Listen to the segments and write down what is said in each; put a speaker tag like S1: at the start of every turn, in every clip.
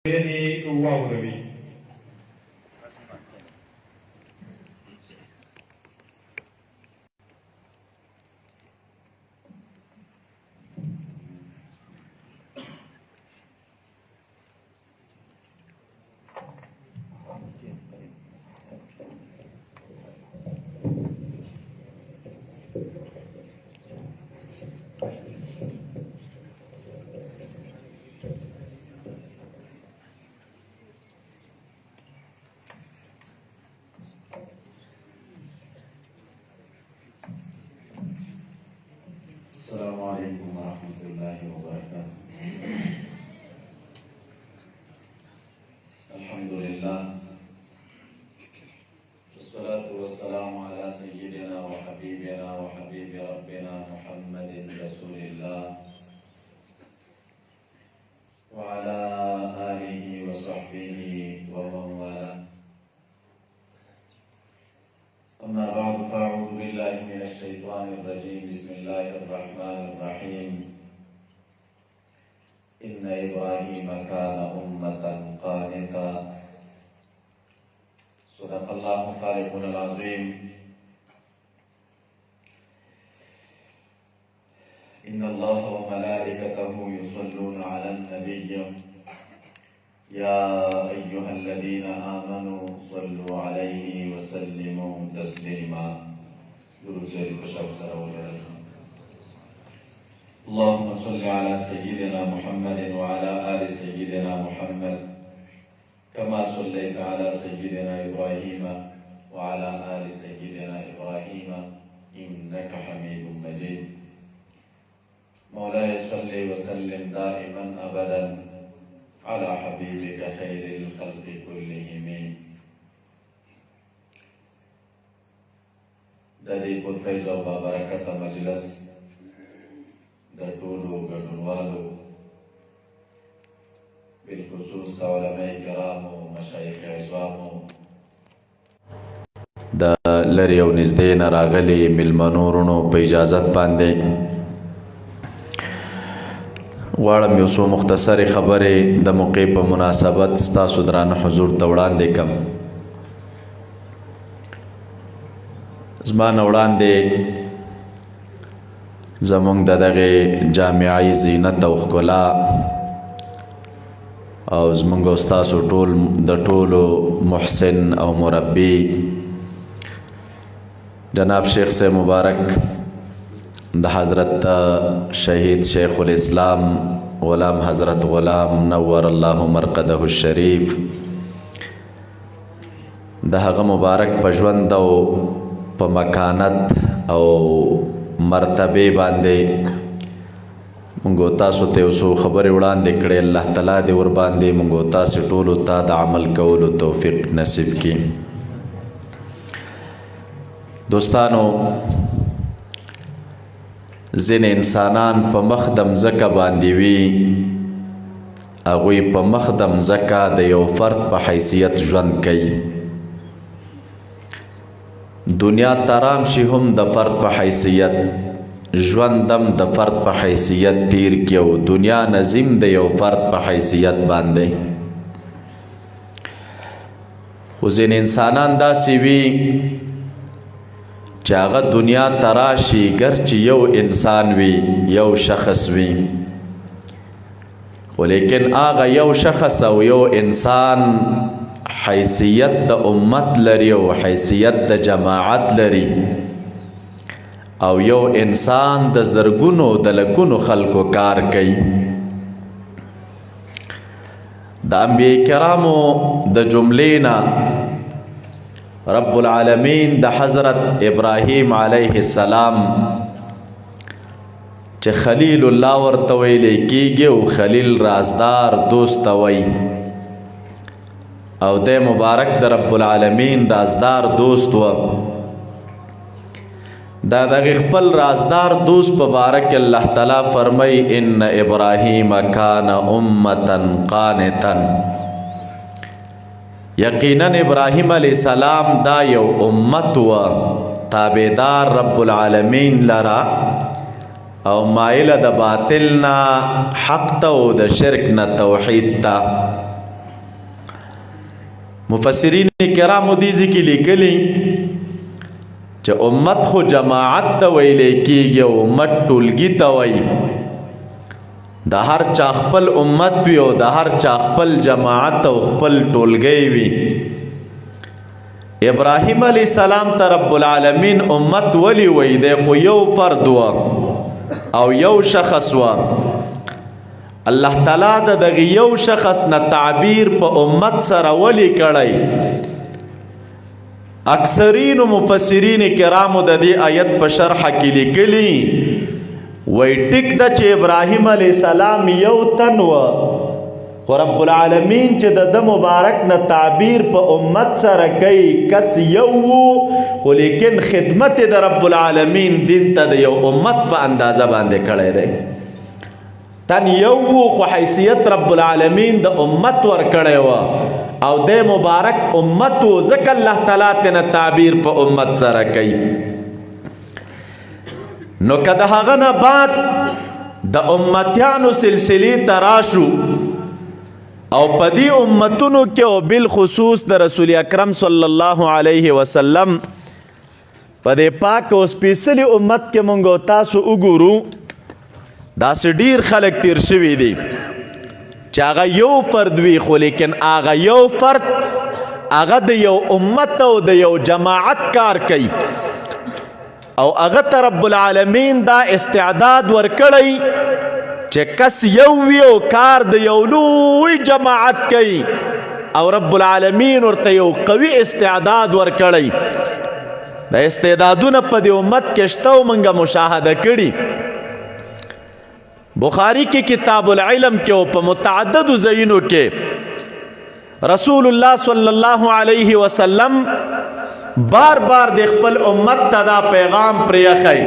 S1: یعنی واوروي. السلام عليكم ورحمة الله وبركاته. الحمد لله والصلاة والسلام على سيدنا وحبيبنا وحبيب ربنا محمد رسول الله وعلى آله وصحبه ومن والاه. أما بعد فأعوذ بالله من الشيطان الرجيم. بسم الله الرحمن الرحيم. إن إبراهيم كان أمة قانتا. صدق الله خالقنا العظيم. إن الله وملائكته يصلون على النبي يا أيها الذين آمنوا صلوا عليه وسلموا تسليما. درود شريف شخص اللهم صل على سيدنا محمد وعلى آل سيدنا محمد كما صليت على سيدنا إبراهيم وعلى آل سيدنا إبراهيم إنك حميد مجيد. مولاي صل وسلم دائما أبدا على حبيبك خير الخلق كلهم. د دې پرفیس او بابرکته مجلس د ټولو ګډونوالو بالخصوص د علماء کرامو مشایخ عظامو د لرې او نږدې نه راغلي میلمنو وروڼو په اجازت باندې غواړم یو څو مختصرې خبرې د موقع په مناسبت ستاسو درانه حضور ته وړاندې کړم. زما نه وړاندې زموږ د دغې جامعې زینت او ښکلا او زموږ او ستاسو د ټولو محسن او مربي جناب شیخ صاحب مبارک د حضرت شهید شیخ الاسلام غلام حضرت غلام نور الله مرقده الشریف د هغه مبارک په ژوند او په مکانت او مرتبه باندې مونږ تاسو ته یو څو خبرې وړاندې کړې. الله تعالی دې ور باندې مونږ تاسو ټولو ته د عمل کولو توفیق نصیب کړي. دوستانو، ځینې انسانان په مخ د مځکه باندې وي، هغوی په مخ د مځکه د یو فرد په حیثیت ژوند کوي. دنیا ترام شي هم د فرد په حیثیت، ژوندم د فرد په حیثیت تیر کی او دنیا نظیم د یو فرد په حیثیت باندې. خو ځینې انسانان داسې وي چې هغه دنیا تراشي ګرچې یو انسان وي، یو شخص وي، خو لیکن هغه یو شخص او یو انسان حیثیت د امت لري او حیثیت د جماعت لري، او یو انسان د زرګونو د لکونو خلکو کار کوي. د انبیاء کرامو د جملې نه رب العالمین د حضرت ابراهیم علیه السلام چې خلیل الله ورته ویلی کیږي او خلیل رازدار دوست وی، او د مبارک د رب العالمین رازدار دوست و. دا دغه خپل رازدار دوست په بارک الله تعالی فرمای ان ابراهیم کان امه قانتا. یقینا ابراهیم علیہ السلام دا یو امت و تابعدار رب العالمین لرا او مایل د باطل نه حق ته او د شرک نه توحید ته. مفسرین کرامو دې ذکر لیکلي چې امت خو جماعت ته ویلې کېږي او امت ټولګي ته وایي د هر چا خپل امت وي او د هر چا خپل جماعت او خپل ټولګی وي ابراهیم علیه السلام ته رب العالمین امت ولی وی دی خو یو فرد و او یو شخص و الله تعالی د دغه یو شخص نه تعبیر په امت سره ولی کړی اکثرین مفسرین کرامو د دې آیت په شرح کې لیکلي وی ټیک د چې ابراهیم علیه السلام یو تن و خو رب العالمین چې د مبارک نه تعبیر په امت سره کوي کس یو خو لیکن خدمت د رب العالمین دین ته د یو امت په اندازه باندې کړی دی تن یو خو حیثیت رب العالمین د امت ور کړی و او د مبارک امت ځکه الله تعالی تنه تعبیر په امت سره کوي نو که د هغه نه بعد د امتیانو سلسلې تراشو او پدی امتونو کې او بالخصوص د رسول اکرم صلی الله علیه وسلم پدې پاک او سپیشلی امت کې مونږ تاسو وګورو داسې ډیر خلک تیر شوي دي چې هغه یو فرد وي خو لیکن هغه یو فرد هغه د یو امت او د یو جماعت کار کوي او هغه ته رب العالمین دا استعداد ورکړی چې کس یو وی او کار د یو لوی جماعت کوي او رب العالمین ورته یو قوي استعداد ورکړی د استعدادونه په دې امت کې شته او موږ مشاهده کړي بخاری کې کتاب العلم کې او په متعدد ځایونو کې رسول الله صلی الله علیه وسلم بار بار د خپل امت ته دا پیغام پرېښی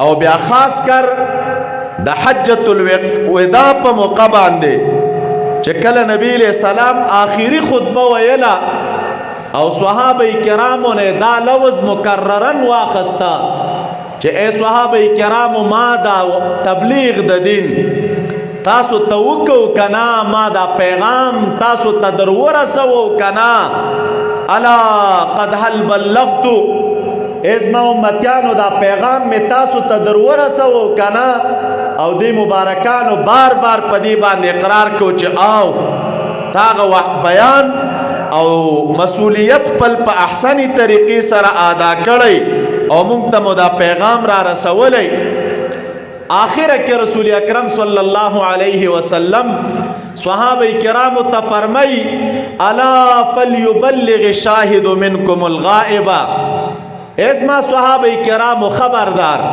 S1: او بیا خاص کر د حجۃ الوداع په موقع باندې چې کله نبی علیہ السلام آخری خطبه ویلا او صحابه کرامو نه دا لفظ مکررن واخستا چې اے صحابه کرامو ما دا تبلیغ د دین تاسو توکو کنا ما دا پیغام تاسو ته در ورسو کنا الا قد هل بلغت ازما امتیانو دا پیغام می تاسو ته در ورسو کنا او دی مبارکانو بار بار پدی باندې اقرار کو چې آو تاغه بیان او مسئولیت پل په احسنی طریقې سره ادا کړی او موږ ته دا پیغام را رسولی آخره کې رسول اکرم صلی الله علیه وسلم صحابه کرامو ته فرمای الا فلیبلغ الشاهد منکم الغائب ازما صحابه کرامو خبردار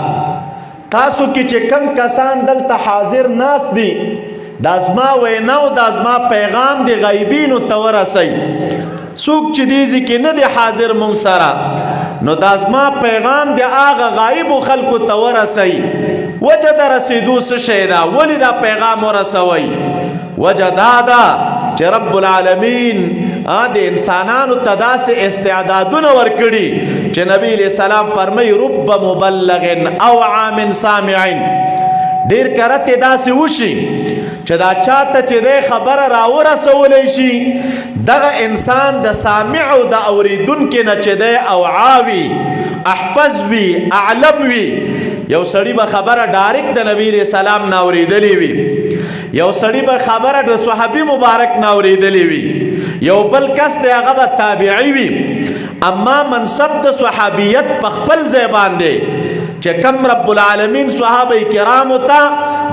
S1: تاسو کې چې کم کسان دلته حاضر ناس دي دا زما وینا او دا زما پیغام دی غیبینو ته ورسئ څوک چې دې ځکه نه دی حاضر مونږ سره نو دا زما پیغام دی هغه غایبو خلکو ته ورسئ وجه د رسېدو څه شی ده ولې دا پیغام ورسوئ وجه دا ده چې رب العالمین د انسانانو ته داسې استعدادونه ورکړي چې نبی علیہ السلام فرمای رب مبلغ او عام سامع ډیر کرته داسې وشي چې دا چاته چې د خبره راورسولی شي دغه انسان د سامع او د اوریدونکو نه چې دی اوعاوي احفظ وي اعلم وي یو سړی به خبره ډایرکټ د نبی علیہ السلام نه اوریدلی وي یو سړی به خبره د صحابي مبارک نه اوریدلی وي یو بل کس دی هغه به تابعی وي اما منصب د صحابیت په خپل ځای باندې چې کم رب العالمین صحابه کرامو ته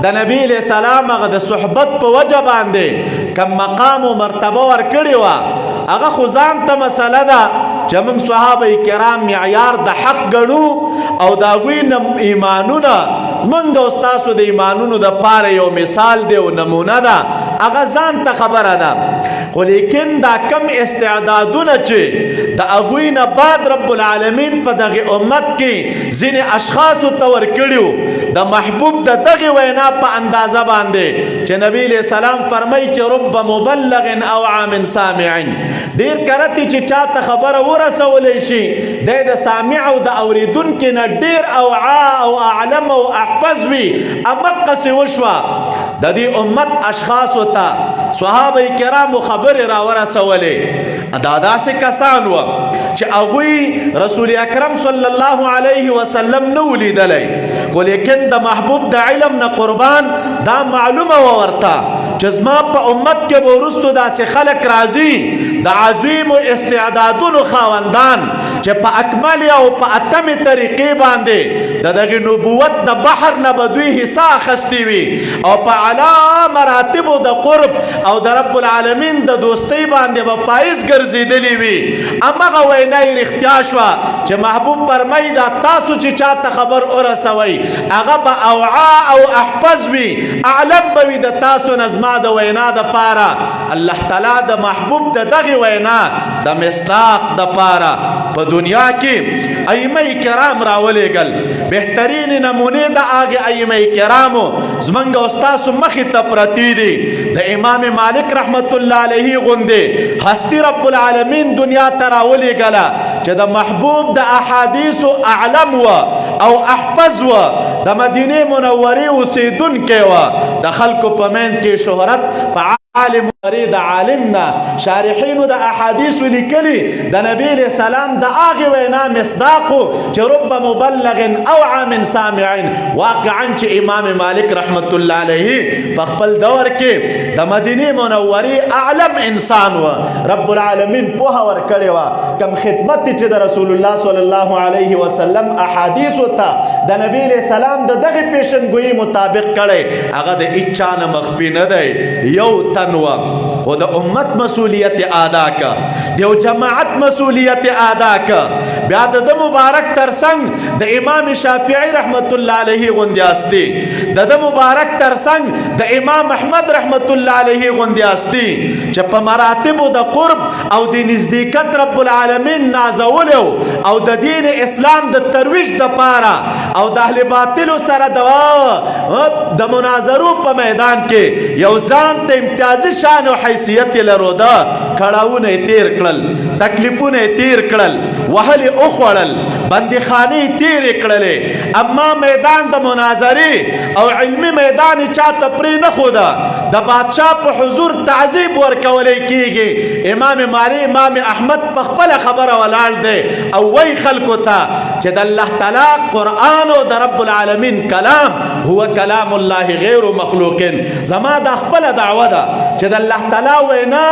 S1: د نبی علیہ السلام هغه د صحبت په وجه باندې کم مقام او مرتبه ورکړی وه هغه خو ځان ته مسله ده چې موږ صحابه کرام معیار د حق ګڼو او د هغوی ایمانونه موږ د ستاسو د ایمانونو دپاره یو مثال دی او نمونه ده هغه ځان ته خبره ده خو لیکن دا کم استعدادونه چې د هغوی نه بعد رب العالمین په دغه امت کې ځینې اشخاصو ته ورکړي د محبوب د دغه وینا په اندازه باندې چې نبی علیہ السلام فرمایي چې رب مبلغ او عام سامع ډیر کرتی چې چاته خبره ورسولی شي د سامع او د اوریدونکو نه ډیر اوعا او اعلم او احفظ وي امقسې وشوه د دې امت اشخاص وتا صحابه کرام خبر را ورسولې دا داسې کسان و چې هغوی رسول اکرم صلی الله علیه وسلم نو لیدلی خو لیکن د محبوب د علم نه قربان دا معلومه و ورته چې زما په امت کې به وروستو داسې خلک راځي د عظیمو استعدادونو خاوندان چې په اکمل او په اتمې طریقې باندې د دغې نبوت د بحر نه به دوی حصه اخیستې وي او په اعلی مراتبو د قرب او د رب العالمین د دوستۍ باندې به فایز ګرځېدلي وي همغه وینا یې رښتیا شوه چې محبوب فرمایي دا تاسو چې چاته خبر ورسوئ هغه به اوعا او احفظ وي اعلم به وي د تاسو نه زما د وینا دپاره الله تعالی د محبوب د دغې وینا د مصداق دپاره په دنیا کې ائمه کرام راولېږل بهترین نمونې د هغې ائمه کرامو زمونږ او ستاسو مخې ته پرتې دي د امام مالک رحمت الله علیه غوندې هستی رب العالمین دنیا ته راولېږله چې د محبوب د احادیثو اعلم و او احفظ و د مدینې منورې اوسېدونکی و د خلکو په منځ کې شهرت په عالم د عالمنا شارحینو د احادیثو لیکلي د نبی علیه السلام د هغې وینا مصداقو چې رب مبلغ اوعى من سامعین واقعا چې امام مالک رحمت الله علیه په خپل دور کې د مدینې منورې اعلم انسان و رب العالمین پوهه ورکړې وه کم خدمت چې د رسول الله صلی الله علیه وسلم احادیثو ته د نبی علیه السلام د دغې پیشنګویي مطابق کړی هغه د هیچا نه مخفي نه دی یو تن و خو د امت مسئولیت ادا کا دیو جماعت مسئولیت ادا کا بیا د مبارک ترڅنګ د امام شافعی رحمت الله علیه غوندیاستی د مبارک ترڅنګ د امام احمد رحمت الله علیه غوندیاستی چې په مراتب د قرب او د نزدېکت رب العالمین نازولو او د دین اسلام د ترویج د پاره او د اهل باطل سره د مناظرو په میدان کې یو ځان ته امتیازي شان او حیثیت لرو دا کړهونه تیر کړل تکلیفونه تیر کړل وهل او خړل بندخانه تیر کړلې اما میدان د مناظره او علمی میدان چاته پرې نه خودا د بادشاہ په حضور تعذیب ورکولې کیږي امام مالک امام احمد په خپل خبره ولاړ دی او وای خلکو ته چې د الله تعالی قران او د رب العالمین کلام هو کلام الله غیر مخلوق زما د خپل دعوه ده چې د الله تعالی وینا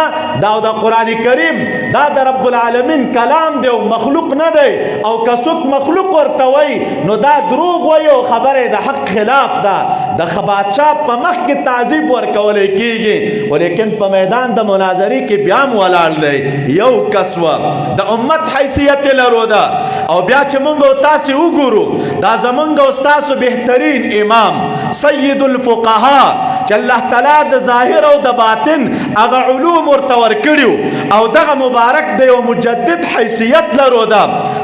S1: دا د قران کریم دا د رب العالمین کلام دی او مخلوق نه دی او کڅوک مخلوق ورته وای نو دا دروغ وای او خبره د حق خلاف ده د بادشاہ په مخ کې تعذیب ورکول کیږي ولیکن په میدان د مناظرې کې بیا ولاړ دی یو کسوه د امت حیثیت لرو ده او بیا چې موږ تاسو وګورو دا زمونږ او تاسو بهترین امام سید الفقهاء چې الله تعالی د ظاهر او د باطن هغه علوم ورته ورکړي او دغه مبارک د یو مجدد حیثیت لرو ده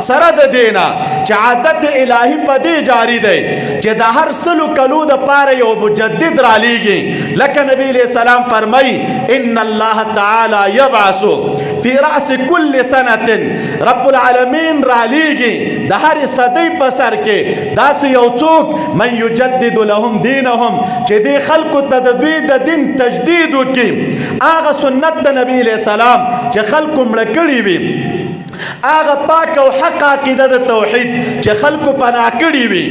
S1: سره د دینه چې عادت الهی په دې جاری دی چې د هر سلو کلو د پاره یو مجدد را لیږي لکه نبی علیہ السلام فرمای ان الله تعالی یبعث فی رأس کل سنه رب العالمین را لیږي د هر صدی په سر کې داسې یو څوک من یجدد لهم دینهم چې دې خلکو ته د دوی د دین تجدید وکړي هغه سنت د نبی علیہ السلام چې خلکو مړه کړي وي هغه پاک او حق عقیده د توحید چې خلکو پناه کړي وي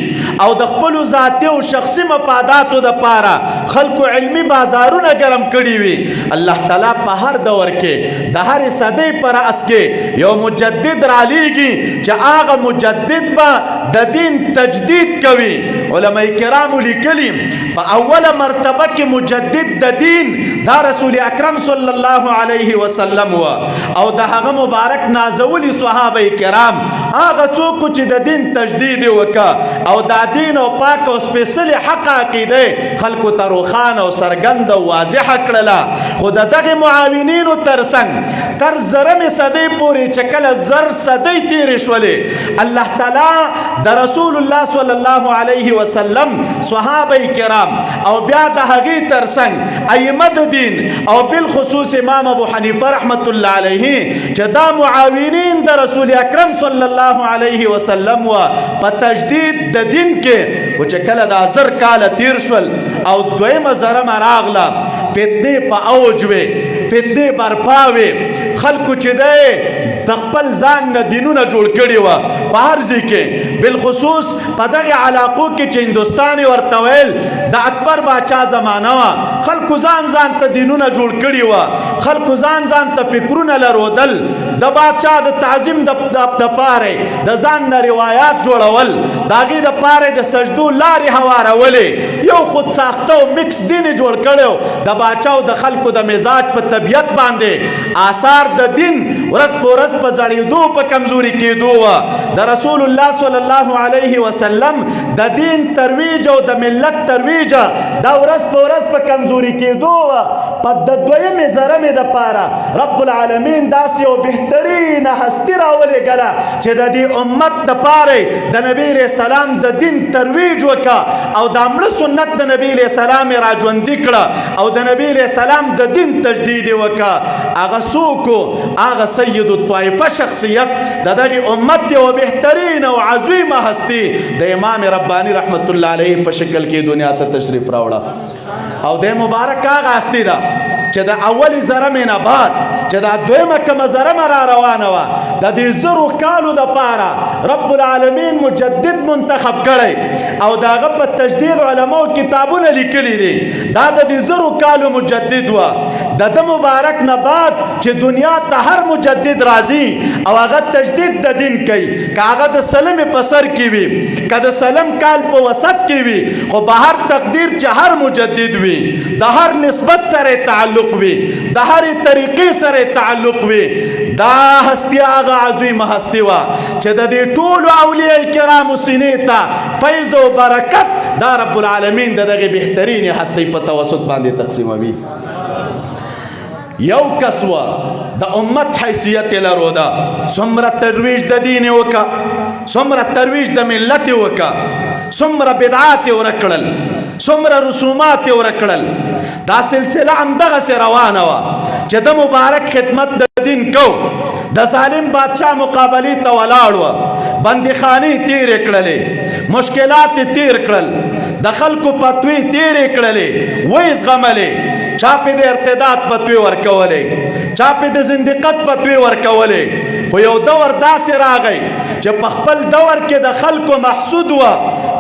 S1: او د خپل ذاتي او شخصي مفاداتو د پاره خلکو علمی بازارونه ګرم کړي وي الله تعالی په هر دور کې د هر صدی پر اس کې یو مجدد را لیږي چې هغه مجدد به د دین تجدید کوي علماء کرام لیکلي په اوله مرتبه کې مجدد د دین دا رسول اکرم صلی الله علیه وسلم و او د هغه مبارک نازولی صحابه کرام هغه څوک چې د دین تجدید وکړه او د دین او پاک او سپیشل حق عقیده خلکو ته روښانه او څرګند او واضحه کړله خو د دغه معاونینو ترڅنګ تر زرمې صدۍ پورې چې کله زر صدۍ تېرې شولې الله تعالی د رسول الله صلی الله علیه وسلم صحابه کرام او بیا د هغې ترڅنګ ائمه د دین او بالخصوص امام ابو حنیفه رحمت الله علیه چې دا معاونین د رسول اکرم صلی الله الله علیه وسلم په تجدید د دین کې و چې کله دا 1000 کاله تیر شول او دویمه زرمه راغله فتنې په اوج وې فتنې برپا وې خلکو چې دی د خپل ځان نه دینونه جوړ کړي وه په هر ځای کې بالخصوص په دغې علاقو کې چې هندوستان یې ورته ویل د اکبر باچا زمانه وه خلکو ځان ځان ته دینونه جوړ کړي وه خلکو ځان ځان ته فکرونه لرودل د باچا د تعظیم دپاره د ځان نه روایات جوړول د هغې دپاره د سجدو لارې هوارولې یو خود ساخته او مکس دین یې جوړ کړی د باچا او د خلکو د مزاج په طبیعت باندې آثار د دین ورځ په ورځ په زړېدو په کمزوري کېدو وه د رسول الله صلی الله علیه وسلم د دین ترویج او د ملت ترویج دا ورځ په ورځ په کمزوري کېدو وه په د دویمې زرمې دپاره رب العالمین داسې یو بهترینه هستي راولېږله چې د دې امت دپاره د نبي علیه السلام د دین ترویج وکړه او دا مړه سنت د نبي علیه السلام یې راژوندي کړه او د نبي علیه السلام د دین تجدید یې وکړه هغه څوک و هغه سید الطائفه شخصیت د دغې امت یوه بهترینه او عظیمه هستي د امام رباني رحمت الله علیه په شکل کې دنیا ته تشریف راوړه او د مبارک هغه هستي ده چې د اولې زرمې نه بعد چې دا دویمه کومه زرمه را روانه وه د دې 1000 کالو دپاره رب العالمین مجدد منتخب کړی او د هغه په تجدید علماو کتابونه لیکلي دي دا د دې 1000 کالو مجدد وه د ده مبارک نه بعد چې دنیا ته هر مجدد راځي او هغه تجدید د دین کوي که هغه د سلمې په سر کې وي که د سلم کال په وسط کې وي خو به هر تقدیر چې هر مجدد وي د هر نسبت سره تعلق وي د هرې طریقې سره تعلق وي دا هستی هغه عظیمه هستی وه چې د دې ټولو اولیاء کرامو سینې ته فیض او برکت دا رب العالمین د دغې بهترینې هستۍ په توسط باندې تقسیموي یو کس وه د امت حیثیت یې لروده څومره ترویج د دین یې وکړه څومره ترویج د ملت یې وکړه څومره بدعات یې ورک کړل څومره رسومات یې ورک کړل دا سلسله همدغسې روانه وه چې د مبارک خدمت د دین کو د ظالم بادشاه مقابلې ته ولاړ وه بندیخانې تیرې کړلې مشکلات یې تیر کړل د خلکو فتوی تیرې کړلې ویې زغملې چا پې د ارتداد فتوی ورکولې چا پې د زندقت فتوی ورکولې خو یو دور داسې راغی چې په خپل دور کې د خلکو محسود وه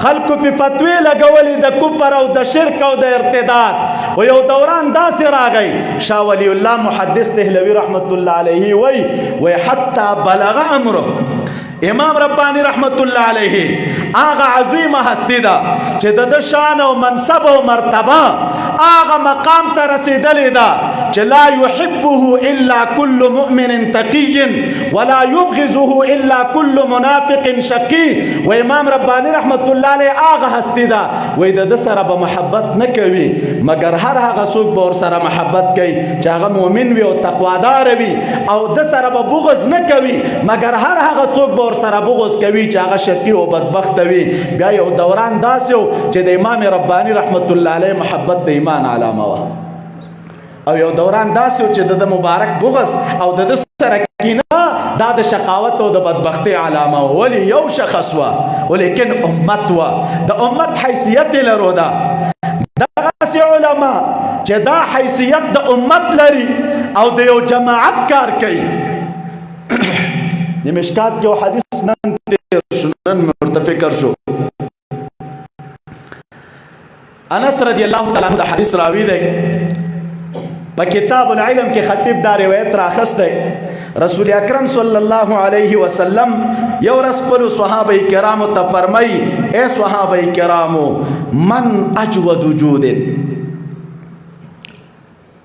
S1: خلکو پې فتوی لګولې د کفر او د شرک او د ارتداد خو یو دوران داسې راغی شاه ولی الله محدث دهلوي رحمت الله علیه وی حتی بلغ امره امام ربانی رحمت الله علیه آغا عظیمه هستی ده چې د ده شان او منصب او مرتبه آغا مقام ته رسیدلی ده چې لا يحبه الا كل مؤمن تقي ولا يبغضه الا كل منافق شقي و امام ربانی رحمت الله علیه آغا هستی ده وی د ده سره به محبت نه کوي مګر هر هغه څوک به ورسره محبت کوي چې هغه مؤمن وي او تقوادار وي او ده سره به بغض نه کوي مګر هر هغه څوک به ورسره بغض کوي چې هغه شقي او بدبخت وي بیا یو دوران داسې و چې د امام ربانی رحمت الله علیه محبت د ایمان علامه وه او یو دوران داسې و چې د مبارک بغض او د ده سره کینه دا د شقاوت او د بدبختۍ علامه وه ولې یو شخص وه ولیکن امت وه د امت حیثیت یې لروده دغسې علما چې دا حیثیت د امت لري او د یو جماعت کار کوي د مشکات یو حدیث نن تیر شو نن ورته فکر شو انس رضی الله تعالی عنہ د حدیث راوی دی په کتاب العلم کې خطیب دا روایت راخستی رسول اکرم صلی الله علیه وسلم یو ورځ خپلو صحابه کرامو ته فرمایي ای صحابه کرامو من اجود وجود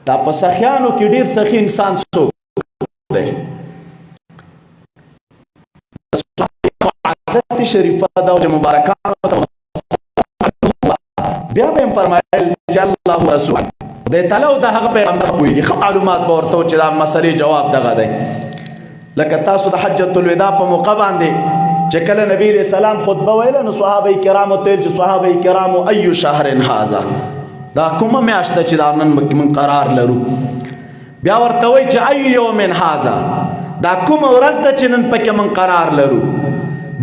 S1: دا په سخیانو کې ډیر سخي انسان څوک دی عادت شریفه دا چې مبارکانو بیا به هم فرمایل چې الله رسول د تلو د هغه پیغمبر پوهېږي ښه معلومات به ورته چې دا مسلې جواب دغه دی لکه تاسو د حجة الوداع په موقع باندې چې کله نبی علیه السلام خطبه ویله نو صحابه کرامو ته ویل چې صحابه کرامو ایو شهر هذا دا کومه میاشت ده چې دا نن موږ قرار لرو بیا ورته وایي چې ایو یوم هذا دا کومه ورځ ده چې نن پکې موږ قرار لرو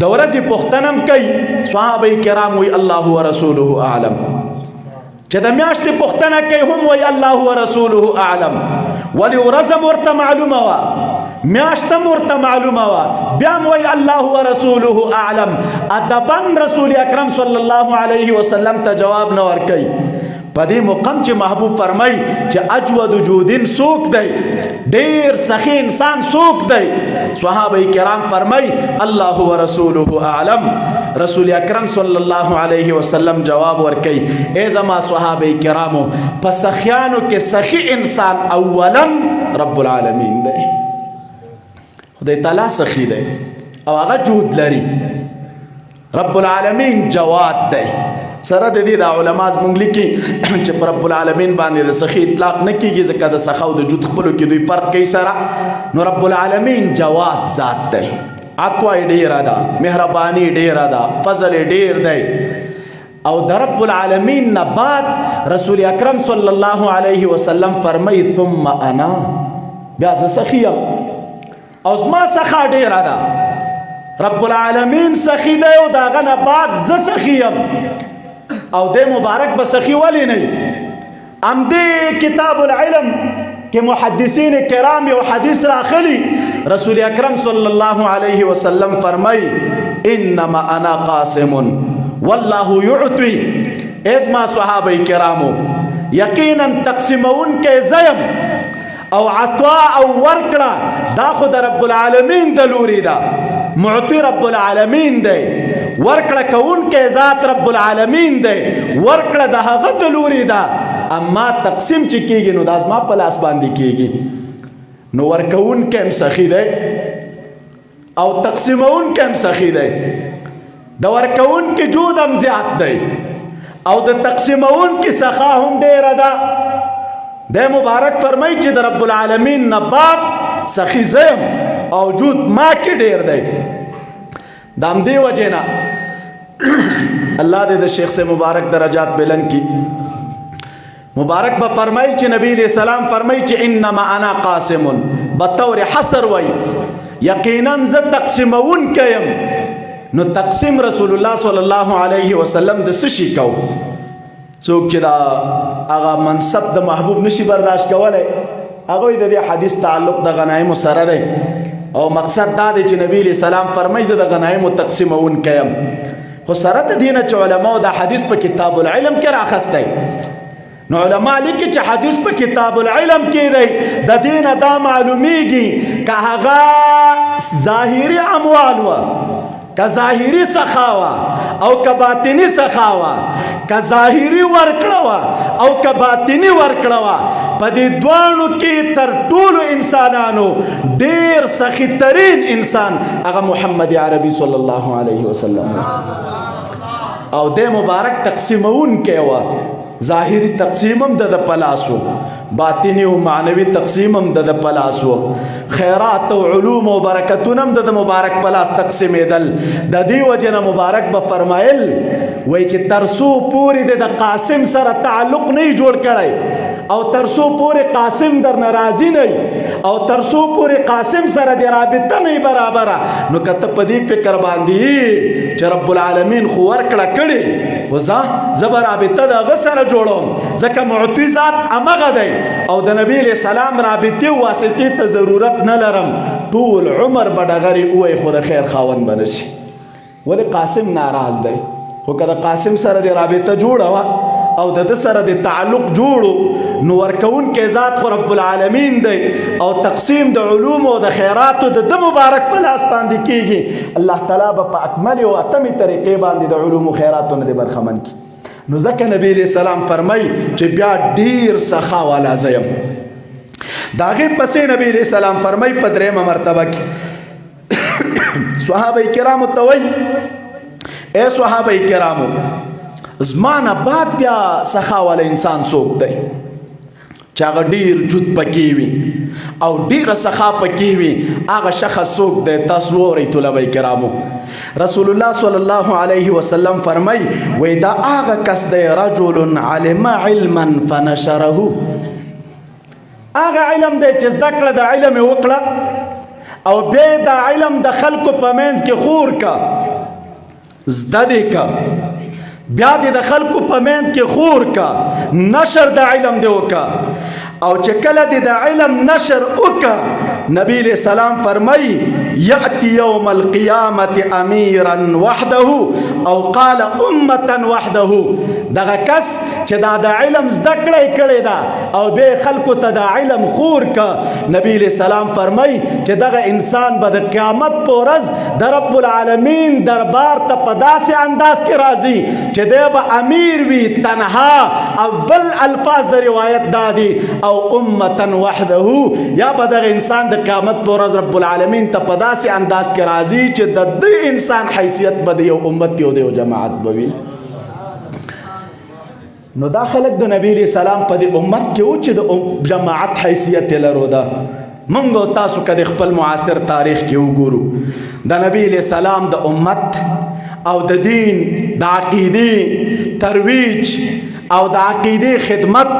S1: د ورځې پوښتنه هم کوي صحابه کرام وایي الله ورسوله اعلم چې د میاشتې پوښتنه کوي هم وایي الله ورسوله اعلم ولې ورځ هم ورته معلومه وه میاشت هم ورته معلومه وه بیا هم وایي الله ورسوله اعلم ادبا رسول اکرم صلی الله علیه وسلم ته جواب نه ورکوي په دې مقام چې محبوب فرمای چې اجود وجودین څوک دی ډیر سخی انسان څوک دی صحابه کرام فرمای الله ورسوله اعلم رسول اکرم صلی الله علیه وسلم جواب ورکي ای زما صحابه کرامو په سخیانو کې سخی انسان اولا رب العالمین دی خدای تعالی سخی دی او هغه جود لري رب العالمین جواد دی سره د دې د علما زموږ لیکي چې پر رب العالمین باندې د سخی اطلاق نه کیږي ځکه د سخا او د جود خپلو کې دوی فرق کوي سره نو رب العالمین جواد ذات دی عطا ډیره ده مهرباني ډیره ده فضل ډیر دی او د رب العالمین نه بعد رسول اکرم صلی الله علیه وسلم فرمای ثم انا بیا زه سخیم او زما سخا ډیره ده رب العالمین سخی دی او د هغه نه بعد زه سخیم او د مبارک بسخی ولی نه ام دی کتاب العلم کہ محدثین کرام یو حدیث راخلی رسول اکرم صلی اللہ علیہ وسلم فرمائی انما انا قاسم واللہ یعطی اسما صحابہ کرامو یقینا تقسیمون کے زیم او عطا او ورکڑا دا خود رب العالمین دلوری دا معطی رب العالمین دے ورکړه کون کې ذات رب العالمین دی ورکړه د هغه دلوري دا اما تقسیم چې کېږي نو دا زما په لاس باندې کېږي نو ورکون کې هم سخی دی او تقسیمون کې هم سخی دی د ورکون کې جود هم زیات دی او د تقسیمون کې سخا هم ډیره ده د مبارک فرمای چې د رب العالمین نه بعد سخی زم او جود ما کې ډیر دی دام دی وجینا اللہ دے د شیخ سے مبارک درجات بلند کی مبارک با فرمائل چی نبی علیہ السلام فرمائل چی انما انا قاسم بطور حصر وی یقینا ز تقسیمون کیم نو تقسیم رسول اللہ صلی اللہ علیہ وسلم د سشی کو څوک چې دا هغه منصب د محبوب نشي برداشت کولای هغه د دې حدیث تعلق د غنایم سره دی او مقصد دا دی چې نبی علیہ السلام فرمایي زه د غنایم تقسیمون کیم خو سره د دینه چې علماء دا حدیث په کتاب العلم کې راخستی نو علماء لیکي چې حدیث په کتاب العلم کې دی د دینه دا معلومیږي که هغه ظاهري اموال و که ظاهري سخاوه او که باطنی سخاوه که ظاهري ورکړه وه او که باطنی ورکړه وه په دې دواړو کې تر ټولو انسانانو ډېر سخي ترین انسان هغه محمد عربي صلی الله علیه وسلم او د مبارک تقسیمون کې وه ظاهري تقسیم هم د پلاسو باطنی و معنوي تقسیم هم د پلاسو خیرات او علوم او برکتون هم د مبارک پلاس تقسیمېدل د دې وجه نه مبارک به فرمایل وای چې ترسو پوری د قاسم سره تعلق نه جوړ کړی او ترسو پوری قاسم در ناراضی نه او ترسو پوری قاسم سره د رابطه نه برابره نو کته په دې فکر باندې چې رب العالمین خو ورکړه کړي وزا زبر رابطه د غسر جوړوم ځکه معطی ذات امغه دی او د نبی علیہ السلام رابطه واسطه ته ضرورت نه لرم ټول عمر بډغری وای خو د خیر خاون بنشي ولی قاسم ناراض دی خو کله قاسم سره د رابطه جوړه او د سره د تعلق جوړو نو ورکون کې ذات خو رب العالمین دی او تقسیم د علوم او د خیرات د مبارک په لاس باندې کیږي الله تعالی په اکمل او اتمه طریقې باندې د علوم او خیراتونو د برخمن کی نو ځکه نبی علیہ السلام فرمای چې بیا ډیر سخا والا زیم داغه پسې نبی علیہ السلام فرمای په درېمه مرتبه کې صحابه کرامو ته وای اے صحابه کرامو زمانه بعد بیا سخا والا انسان څوک دی چې هغه ډیر جود پکې وي او ډیره سخا پکې وي هغه شخص څوک دی تاسو وورئ طلبه کرامو رسول الله صلی الله علیه وسلم فرمای وای دا هغه کس دی رجل علم علما فنشره هغه علم دی چې زده کړه د علم وکړه او بیا د علم د خلکو په منځ کې خور کا
S2: زده دې کا، بیا دې د خلکو په منځ کې خور کا، نشر د علم دې وکا. او چې کله دې د علم نشر وکا، نبی علیہ السلام فرمای یأتی یوم القیامت امیرا وحده او قال امتا وحده. دغه کس چې دا د علم زده کړی دا او به خلکو ته د علم خور کا، نبی علیہ السلام فرمای چې دغه انسان به د قیامت په ورځ د رب العالمین دربار ته په داسې انداز کې راځي چې دی به امیر وي تنها، او بل الفاظ د روایت دادي او امتا وحده، یا به دغه انسان د قیامت په ورځ رب العالمین ته په داسې انداز کې راځي چې د دې انسان حیثیت به د یو امت کې او د یو جماعت به وي. نو دا خلک د نبی علیہ السلام په دې امت کې و چې د جماعت حیثیت یې لرو. ده موږ او تاسو که د خپل معاصر تاریخ کې وګورو، د نبی علیہ السلام د امت او د دین د عقیدې ترویج او د عقیدې خدمت،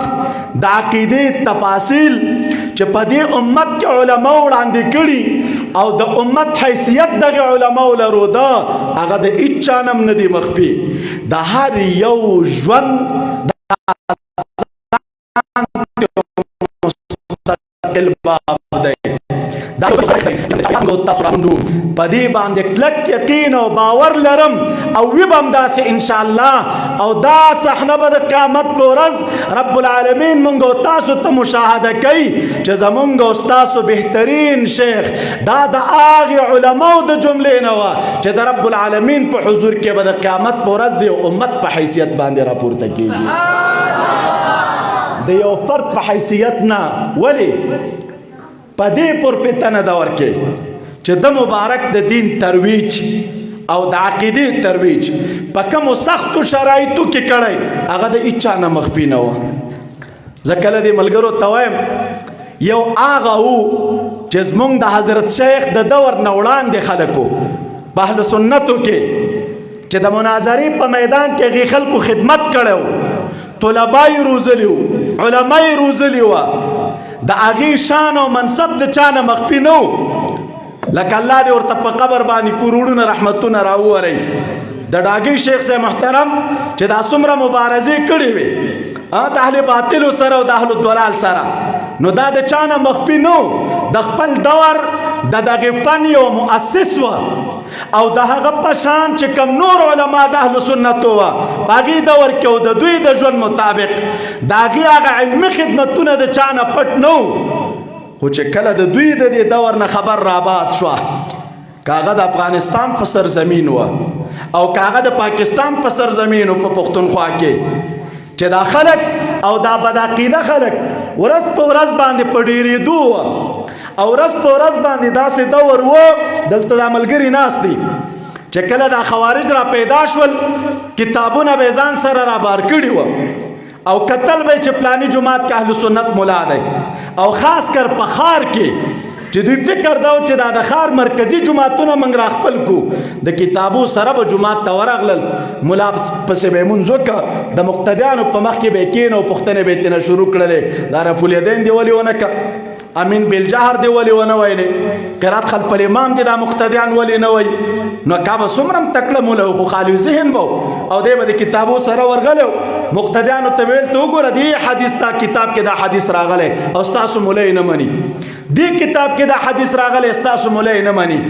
S2: د عقیدې تفاصیل چې په دې امت کې علماء وړاندې کړي او د امت حیثیت دغه علماء لرو، ده هغه د هیچا نه نه دي مخفي. د هر یو ژوند مستقل باب دی. په دې باندې کلک یقین او باور لرم او وي به همداسې انشاءالله. او دا صحنه به د قیامت په ورځ رب العالمین مونږ او تاسو ته مشاهده کوي چې زمونږ او ستاسو بهترین شیخ دا د هغې علماو د جملې نه وه چې د رب العالمین په حضور کې به د قیامت په ورځ د یو امت په حیثیت باندې راپورته کېږي، د یو فرد په حیثیت نه. ولې په دې پورپته نه ده ورکې چې د مبارک د دین ترویج او د عقیدې ترویج په کومو سختو شرایطو کې کړی، هغه د هیچا نه مخفي نه وه. زه کله دې ملګرو ته وایم یو هغه و چې زمونږ د حضرت شیخ د دور نه وړاندې خلک و په اهل سنتو کې چې د مناظرې په میدان کې هغې خلکو خدمت کړی و، طلبا یې روزلي وو، علما یې روزلي وه، د هغې شان او منصب د چا نه مخفي نه و. لکه الله دې ورته په قبر باندې کروڑونه رحمتونه راوورئ. د ډاګي شیخ صاحب محترم چې دا څومره مبارزې کړې وې د اهل باطلو سره او د اهل ضلال سره، نو دا د چا نه مخفي نه و. د خپل دور د دغې فن یو مؤسس و او د هغه په شان چې کوم نور علما د اهل سنتو وه په هغې دور کې او د دوی د ژوند مطابق د هغې هغه علمي خدمتونه د چا نه پټ نه و. خو چې کله د دوی د دې دور نه خبر راباد شوه، که هغه د افغانستان په سرزمین وه او که هغه د پاکستان په سرزمین و په پښتونخوا کې، چې دا خلک او دا بدعقیده خلک ورځ په ورځ باندې په ډېرېدو وه او ورځ په ورځ باندې داسې دور و. دلته دا ملګري ناست دي چې کله دا خوارج را پیدا شول، کتابونه به ځان سره را بار کړي وه او کتل به چې پلانی جماعت کې اهل سنت مولا دی، او خاص کر په ښار کې چې دوی فکر دا و چې دا د ښار مرکزي جماعتونه موږ را خپل کو، د کتابو سره به جماعت ته ورغلل، ملا پسې به یې مونځ وکړه، د مقتدیانو په مخ کې به یې کېنه او پوښتنې به یې ترېنه شروع کړلې. دا رفع الیدین دې ولې ونه کړه، امین بالجهر دې ولې ونه ویلې، قرات خلف الامام دې دا مقتدیان ولې نه وایي. نو کا به څومره هم تکړه مولا خو خالي ذهن به او دی به د کتابو سره ورغلی، مقتدیانو ته ویل ته وګوره دې حدیث تا کتاب کې دا حدیث راغلی او ستاسو مولا یې نه مني، دې کتاب کې دا حدیث راغلی ستاسو مولا یې نه مني.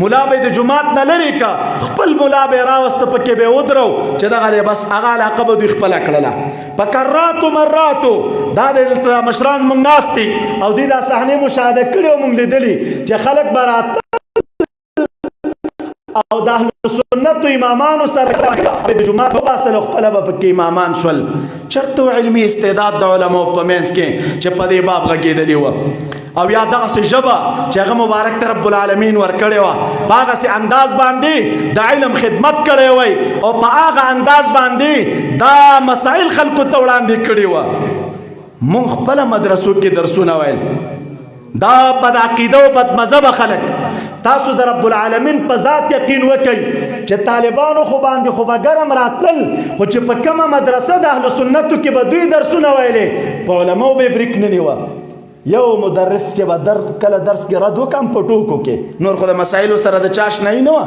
S2: مولا به د جماعت نه لرې که خپل مولا به یې راوسته پکې به یې ودرو چې دغه دی بس هغه علاقه به دوی خپله کړله. په کراتو مراتو دا دلته مشران زموږ ناست دي او دوی دا صحنې مشاهده کړي او موږ لیدلي چې خلک به راتل او د اهل سنتو امامانو سره د جماعت وباسل او خپله به پکې امامان شول. چېرته علمي استعداد د علماو په منځ کې چې په دې باب غږېدلي وه او یا دغسې ژبه چې هغه مبارک ته رب العالمین ورکړې وه په هغسې انداز باندې د علم خدمت کړی وی او په هغه انداز باندې دا مسائل خلکو ته وړاندې کړي وه. مونږ خپله مدرسو کې درسونه ویل، دا بد عقیده او بد مذهبه خلک تاسو د رب العالمین په ذات یقین وکئ چې طالبانو خو باندې خو به ګرم راتلل، خو چې په کومه مدرسه د اهل سنتو کې به دوی درسونه ویلې په علماو به یې بریک نه نیوه. یو مدرس چې به کله درس کې رد وکړم په ټوکو کې، نور خو د مسایلو سره د چا اشنایي نه وه،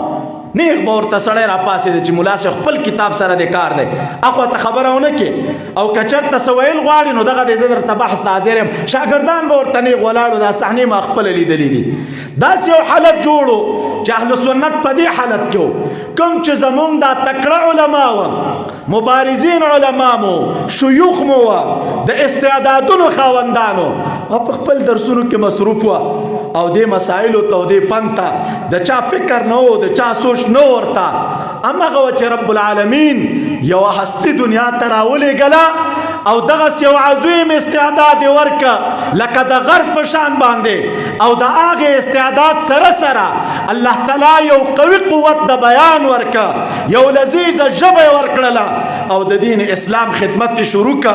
S2: نیغ به ورته سړی راپاڅېد چې ملا صاحب خپل کتاب سره د کار دی اخوا ته خبره ونه کې او که چېرته څه ویل غواړي نو دغه دی زه درته بحث ته حاضر یم شاګردان به ورته نیغ ولاړو دا صحنې ما خپله لیدلي دي داسې یو حالت جوړ چې اهل سنت په دې حالت کې کوم چې زمونږ دا تکړه علما وه مبارزین علما مو شیوخ مو وه د استعدادونو خاوندانو او په خپل درسونو کې مصروف وه او دې مسایلو ته او دې فن ته د چا فکر نه و د چا سوچ نه ورته همغه وه چې رب العالمین یوه هستي دنیا ته راولېږله او دغسې یو عظیم استعداد یې ورکه لکه د غر په شان باندې او د هغې استعداد سره سره الله تعالی یو قوي قوت د بیان ورکه یو لذیذه ژبه یې ورکړله او د دین اسلام خدمت یې شروع که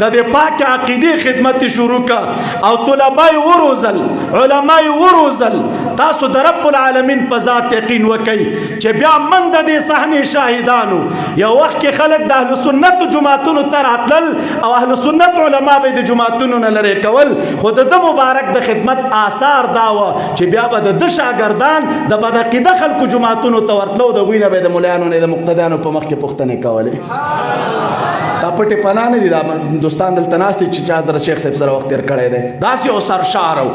S2: د دې پاک عقیدې خدمت یې شروع که او طلبا یې وروزل علما یې وروزل تاسو د رب العالمین په ذات یقین وکئ چې بیا من د دې صحنې شاهدانو یو وخت کې خلک د اهل سنتو جماعتونو ته راتلل او اهل سنت علما به د جماعتونو نه لرې کول خو د ده مبارک د خدمت آثار دا وه چې بیا به د ده شاګردان د بدعقیده خلکو جماعتونو ته ورتلو د هغوی نه به یې د ملیانو نه د مقتدیانو په مخ کې پوښتنې کولې دا پټې پناه نه دي دا هندوستان دلته ناست دي چې چا در شیخ صاحب سره وخت تېر کړی دی داسې یو سرشار و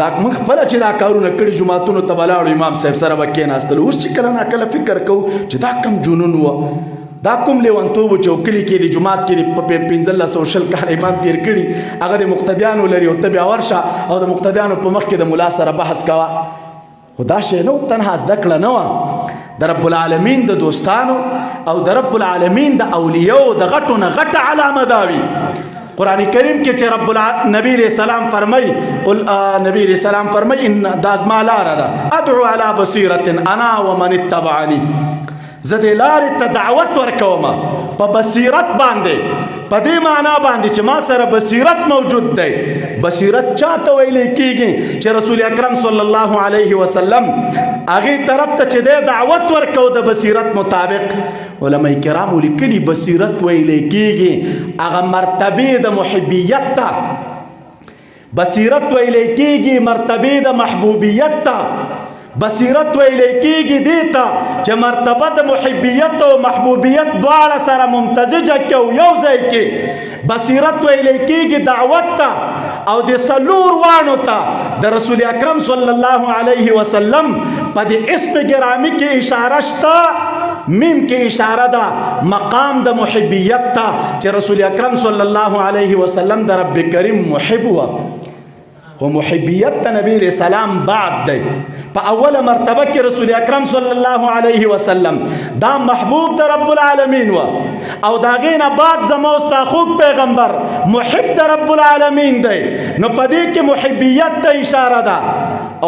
S2: دا موږ خپله چې دا کارونه کړي جماعتونو ته به لاړو امام صاحب سره به کېناستل اوس چې کله ناکله فکر کوو چې دا کم جنون وه دا کوم لیونتوب چې کلي کې د جومات کې په 1500 کاله امام تېر کړي هغه د مقتدیانو لري او ته بیا ورشه او د مقتدیانو په مخ کې د ملا سره بحث کوه خو دا شی نه تنها زده کړه نه وه د رب العالمین د دوستانو او د رب العالمین د اولیاو د غټو نه غټه علامه دا وي قرآن کریم کې چې رب نبی علیہ السلام فرمای نبی علیہ السلام فرمای ان دا زما لاره ده ادعو علی بصیرة انا ومن اتبعنی زه دې لارې ته دعوت ورکوم په بصیرت باندې په دې معنا باندې چې ما سره بصیرت موجود دی بصیرت چاته ویلی کېږي چې رسول اکرم صلی الله علیه وسلم هغې طرف ته چې دی دعوت ورکو د بصیرت مطابق علماء کرامو لیکلي بصیرت ویلی کېږي هغه مرتبې د محبیت ته بصیرت ویلی کېږي مرتبې د محبوبیت ته بصیرت ویلی کېږي دې ته چې مرتبه د محبیت او محبوبیت دواړه سره ممتزجه کې او یو ځای کې بصیرت ویلی کېږي دعوت ته او د څلور واڼو ته د رسول اکرم صلی الله علیه وسلم په دې اسم ګرامی کې اشاره شته میم کې اشاره ده مقام د محبیت ته چې رسول اکرم صلی الله علیه وسلم د رب کریم محب و و محبیت ته نبی علیہ السلام بعد دی په اوله مرتبه کې رسول اکرم صلی الله علیه وسلم دا محبوب د رب العالمین و او دا غینه بعد زما ستا خوږ پیغمبر محب د رب العالمین دی نو په دې کې محبیت ته اشاره ده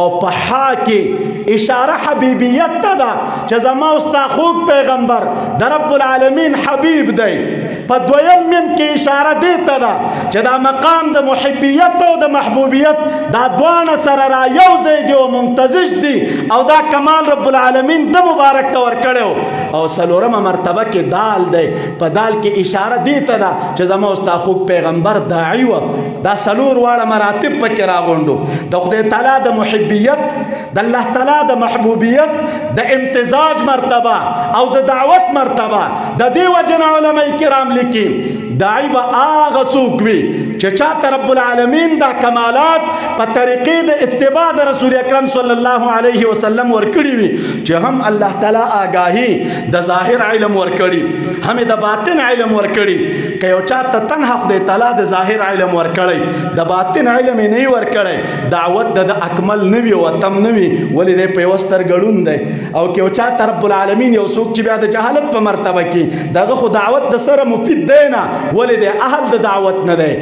S2: او په ها کې اشاره حبیبیت ته ده چې زما ستا خوږ پیغمبر د رب العالمین حبیب دی په دویم میم کې اشاره دې ته ده چې دا مقام د محبیت او د محبوبیت دا دوانه سره را یو ځای دی او ممتزج دی او دا کمال رب العالمین د مبارک ته ورکړی او څلورمه مرتبه کې دال دی په دال کې اشاره دې ته ده چې زما ستا خوږ پیغمبر داعی و دا څلور واړه مراتب پکې راغونډو د خدای تعالی د محبیت د الله تعالی د محبوبیت د امتزاج مرتبه او د دعوت مرتبه د دې وجه نه علماء کرام لیکي داعی به هغه څوک وي چې چاته رب العالمین دا کمالات په طریقې د اتباع د رسول اکرم صلی الله علیه وسلم ورکړي وي چې هم الله تعالی آگاهی د ظاهر علم ورکړي هم د باطن علم ورکړي که یو چاته تنها خدای تعالی د ظاهر علم ورکړي د باطن علم یې نه ورکړی دعوت د اکمل نه وي او اتم نه وي ولې دی په یوه سترګه ړوند دی او که یو چاته رب العالمین یو څوک چې بیا د جهالت په مرتبه کې دغه خو دعوت د سره مفید دی نه ولې دی اهل د دعوت نه دی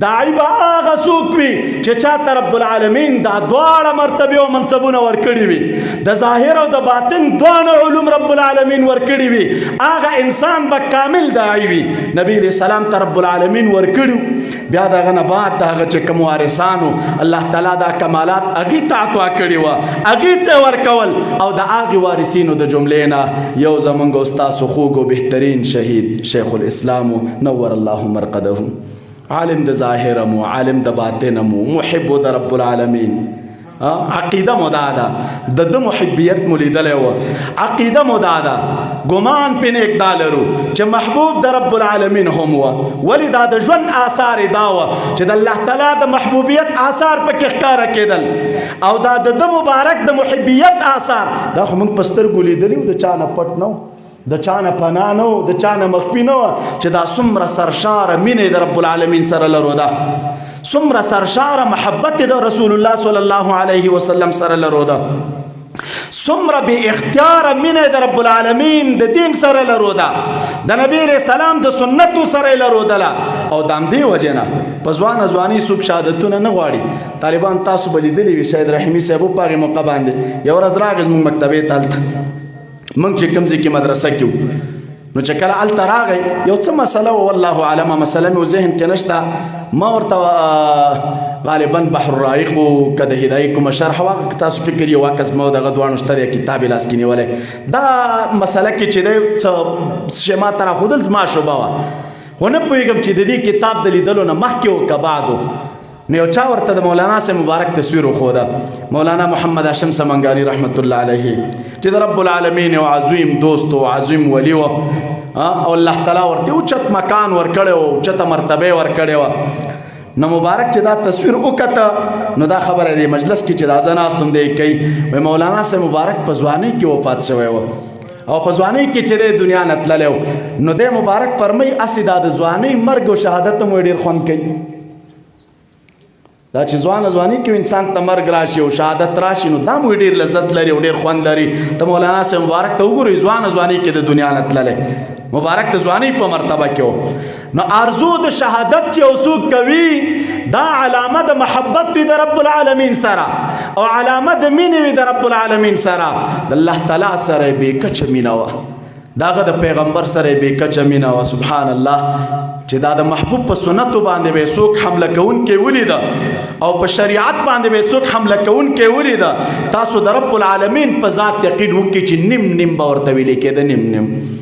S2: داعی به هغه څوک وي چې چاته رب العالمین دا دواړه مرتبې او منصبونه ورکړي وي د ظاهر او د باطن دواړه علوم رب العالمین ورکړي وي هغه انسان به کامل داعی وي نبی علیہ السلام ته رب العالمین ورکړي بیا دغه نه بعد د هغه چې کوم وارثانو الله تعالی دا کمالات هغې ته عطا کړي وه هغې ته ورکول او د هغې وارثینو د جملې نه یو زمونږ او ستاسو خوږ او بهترین شهید شیخ الاسلام نور الله مرقده عالم د ظاهرمو عالم د باطنمو محب د رب العالمین عقیده مو دا ده د ده محبیت مو لیدلی وه عقیده مو دا ده ګمان پې نیک دا لرو چې محبوب د رب العالمین هم وه ولې دا د ژوند آثار یې دا وه چې د الله تعالی د محبوبیت آثار پکې ښکاره کېدل او دا د ده مبارک د محبیت آثار دا خو موږ په سترګو لیدلي وو د چا نه پټ نه د چا نه پناه نه و د چا نه مخفي نه وه چې دا څومره سرشاره مینې د رب العالمین سره لرو ده څومره سرشاره محبت د رسول الله صلی الله علیه وسلم سره لرو ده څومره بې اختیاره مینه د رب العالمین د دین سره لرو ده د نبی علیه السلام د سنتو سره لرو دله او د همدې وجې نه په ځوانه ځواني څوک شهادتونه نه غواړي طالبان تاسو به لیدلي وي شاید رحیمي صاحب په هغې موقع باندې یوه ورځ راغی زموږ مکتبې ته هلته موږ چې کوم ځای کې مدرسه کې وو نو چې کله هلته راغی یو څه مسله وه والله اعلمه مسله مې ذهن کې نشته ما ورته غالبا بحر الرائق و که د هدایي کومه شرح وه که تاسو فکر یې واکس ما دغه دواړو شته دی کتاب یې لاس کې نیولی دا مسله کې چې دی څه شی ما ته راښودل زما شوبه وه خو نه پوهېږم چې د دې کتاب د لیدلو نه مخکې و که بعد و نو یو چا ورته د مولانا سے مبارک تصویر وښوده مولانا محمد هاشم سمنګاني رحمت الله علیه چې د رب العالمین یو عظیم دوست و عظیم ولی و او الله تعالی ورته اوچت مکان ورکړی و اوچته مرتبه ورکړې وه نو مبارک چې دا تصویر وکته نو دا خبره دی مجلس کې چې دا زه ناست هم دی کوي وایي مولانا سے مبارک په ځوانۍ کې وفات شوی و او په ځوانۍ کې چې دی دنیا نه تللی و نو دی مبارک فرمایي هسې دا د ځوانۍ مرګ او شهادت هم ډېر خوند کوي دا چې ځواني کې انسان ته مرګ راشي او شهادت راشي نو دا مو ډېر لذت لري او ډېر خوند لري ته مولانا صاحب مبارک ته وګورئ ځواني کې د دنیا نه تللی مبارک د ځوانۍ په مرتبه کې و نو ارزو د شهادت چې یو څوک کوي دا علامه د محبت وي د رب العالمین سره او علامه د مینې وي د رب العالمین سره د الله تعالی سره یې بې کچه مینه وه داغه د پیغمبر سره بې کچه مینه وه سبحان الله چې دا د محبوب په سنتو باندې به څوک حمله کوونکی ولیده او په شریعت باندې به څوک حمله کوونکی ولیده تاسو د رب العالمین په ذات یقین وکړئ چې نیم نیم به ورته ویلې کېده نیم نیم